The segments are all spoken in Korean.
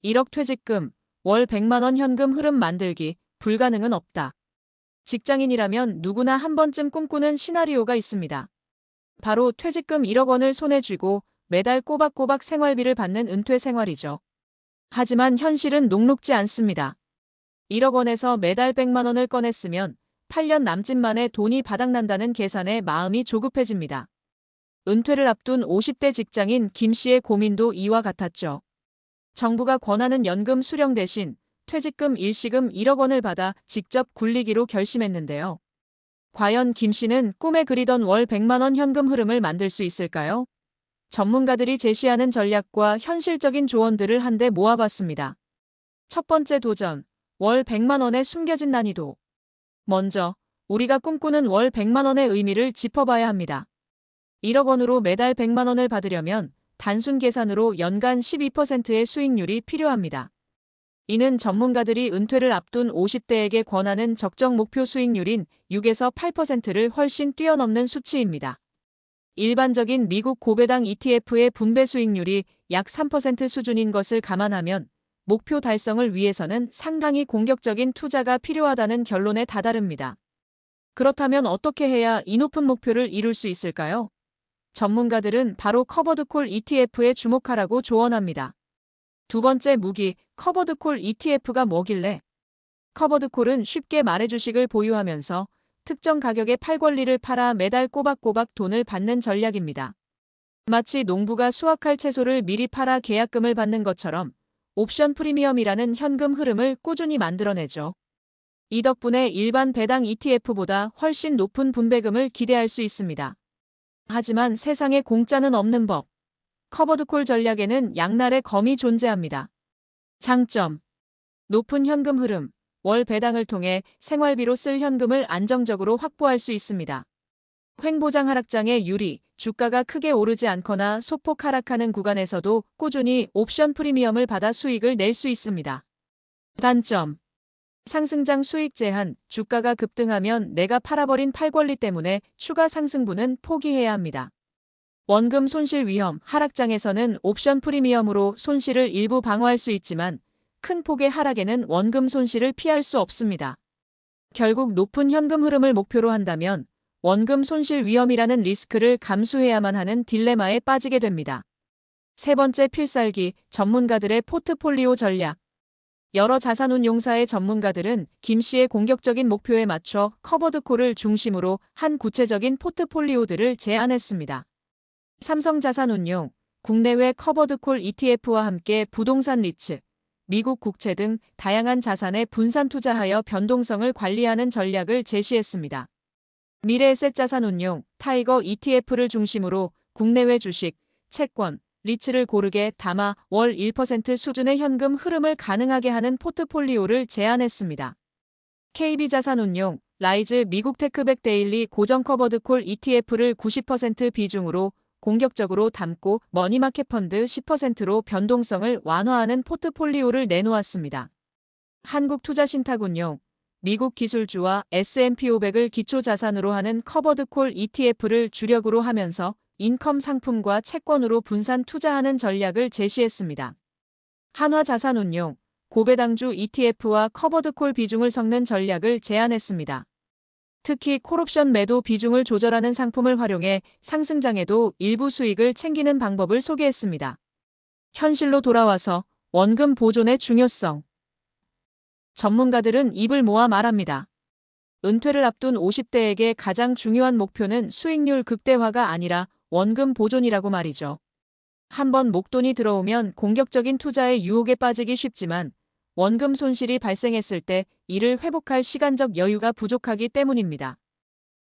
1억 퇴직금, 월 100만 원 현금 흐름 만들기, 불가능은 없다. 직장인이라면 누구나 한 번쯤 꿈꾸는 시나리오가 있습니다. 바로 퇴직금 1억 원을 손에 쥐고 매달 꼬박꼬박 생활비를 받는 은퇴 생활이죠. 하지만 현실은 녹록지 않습니다. 1억 원에서 매달 100만 원을 꺼냈으면 8년 남짓 만에 돈이 바닥난다는 계산에 마음이 조급해집니다. 은퇴를 앞둔 50대 직장인 김 씨의 고민도 이와 같았죠. 정부가 권하는 연금 수령 대신 퇴직금 일시금 1억 원을 받아 직접 굴리기로 결심했는데요. 과연 김 씨는 꿈에 그리던 월 100만 원 현금 흐름을 만들 수 있을까요? 전문가들이 제시하는 전략과 현실적인 조언들을 한데 모아봤습니다. 첫 번째 도전, 월 100만 원의 숨겨진 난이도. 먼저, 우리가 꿈꾸는 월 100만 원의 의미를 짚어봐야 합니다. 1억 원으로 매달 100만 원을 받으려면 단순 계산으로 연간 12%의 수익률이 필요합니다. 이는 전문가들이 은퇴를 앞둔 50대에게 권하는 적정 목표 수익률인 6에서 8%를 훨씬 뛰어넘는 수치입니다. 일반적인 미국 고배당 ETF의 분배 수익률이 약 3% 수준인 것을 감안하면 목표 달성을 위해서는 상당히 공격적인 투자가 필요하다는 결론에 다다릅니다. 그렇다면 어떻게 해야 이 높은 목표를 이룰 수 있을까요? 전문가들은 바로 커버드콜 ETF에 주목하라고 조언합니다. 두 번째 무기, 커버드콜 ETF가 뭐길래? 커버드콜은 쉽게 말해 주식을 보유하면서 특정 가격에 팔 권리를 팔아 매달 꼬박꼬박 돈을 받는 전략입니다. 마치 농부가 수확할 채소를 미리 팔아 계약금을 받는 것처럼 옵션 프리미엄이라는 현금 흐름을 꾸준히 만들어내죠. 이 덕분에 일반 배당 ETF보다 훨씬 높은 분배금을 기대할 수 있습니다. 하지만 세상에 공짜는 없는 법. 커버드콜 전략에는 양날의 검이 존재합니다. 장점. 높은 현금 흐름. 월 배당을 통해 생활비로 쓸 현금을 안정적으로 확보할 수 있습니다. 횡보장 하락장의 유리. 주가가 크게 오르지 않거나 소폭 하락하는 구간에서도 꾸준히 옵션 프리미엄을 받아 수익을 낼 수 있습니다. 단점. 상승장 수익 제한. 주가가 급등하면 내가 팔아버린 팔권리 때문에 추가 상승분은 포기해야 합니다. 원금 손실 위험. 하락장에서는 옵션 프리미엄으로 손실을 일부 방어할 수 있지만 큰 폭의 하락에는 원금 손실을 피할 수 없습니다. 결국 높은 현금 흐름을 목표로 한다면 원금 손실 위험이라는 리스크를 감수해야만 하는 딜레마에 빠지게 됩니다. 세 번째 필살기, 전문가들의 포트폴리오 전략. 여러 자산운용사의 전문가들은 김 씨의 공격적인 목표에 맞춰 커버드콜을 중심으로 한 구체적인 포트폴리오들을 제안했습니다. 삼성자산운용, 국내외 커버드콜 ETF와 함께 부동산 리츠, 미국 국채 등 다양한 자산에 분산 투자하여 변동성을 관리하는 전략을 제시했습니다. 미래에셋자산운용, 타이거 ETF를 중심으로 국내외 주식, 채권, 리츠를 고르게 담아 월 1% 수준의 현금 흐름을 가능하게 하는 포트폴리오를 제안했습니다. KB자산운용, 라이즈 미국 테크백 데일리 고정 커버드콜 ETF를 90% 비중으로 공격적으로 담고 머니마켓 펀드 10%로 변동성을 완화하는 포트폴리오를 내놓았습니다. 한국투자신탁운용, 미국 기술주와 S&P 500을 기초자산으로 하는 커버드콜 ETF를 주력으로 하면서 인컴 상품과 채권으로 분산 투자하는 전략을 제시했습니다. 한화자산운용, 고배당주 ETF와 커버드콜 비중을 섞는 전략을 제안했습니다. 특히 콜옵션 매도 비중을 조절하는 상품을 활용해 상승장에도 일부 수익을 챙기는 방법을 소개했습니다. 현실로 돌아와서 원금 보존의 중요성. 전문가들은 입을 모아 말합니다. 은퇴를 앞둔 50대에게 가장 중요한 목표는 수익률 극대화가 아니라 원금 보존이라고 말이죠. 한번 목돈이 들어오면 공격적인 투자의 유혹에 빠지기 쉽지만 원금 손실이 발생했을 때 이를 회복할 시간적 여유가 부족하기 때문입니다.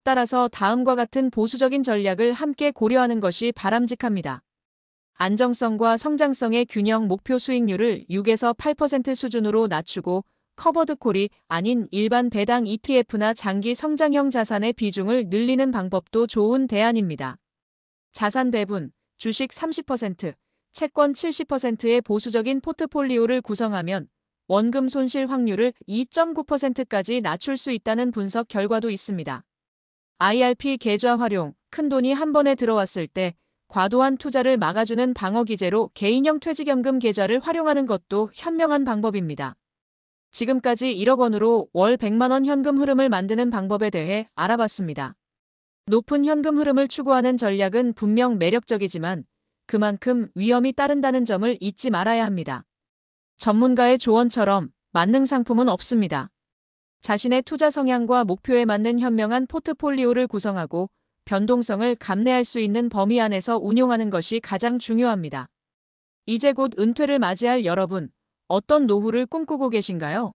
따라서 다음과 같은 보수적인 전략을 함께 고려하는 것이 바람직합니다. 안정성과 성장성의 균형. 목표 수익률을 6에서 8% 수준으로 낮추고 커버드콜이 아닌 일반 배당 ETF나 장기 성장형 자산의 비중을 늘리는 방법도 좋은 대안입니다. 자산 배분, 주식 30%, 채권 70%의 보수적인 포트폴리오를 구성하면 원금 손실 확률을 2.9%까지 낮출 수 있다는 분석 결과도 있습니다. IRP 계좌 활용, 큰돈이 한 번에 들어왔을 때 과도한 투자를 막아주는 방어 기제로 개인형 퇴직연금 계좌를 활용하는 것도 현명한 방법입니다. 지금까지 1억 원으로 월 100만 원 현금 흐름을 만드는 방법에 대해 알아봤습니다. 높은 현금 흐름을 추구하는 전략은 분명 매력적이지만 그만큼 위험이 따른다는 점을 잊지 말아야 합니다. 전문가의 조언처럼 만능 상품은 없습니다. 자신의 투자 성향과 목표에 맞는 현명한 포트폴리오를 구성하고 변동성을 감내할 수 있는 범위 안에서 운용하는 것이 가장 중요합니다. 이제 곧 은퇴를 맞이할 여러분, 어떤 노후를 꿈꾸고 계신가요?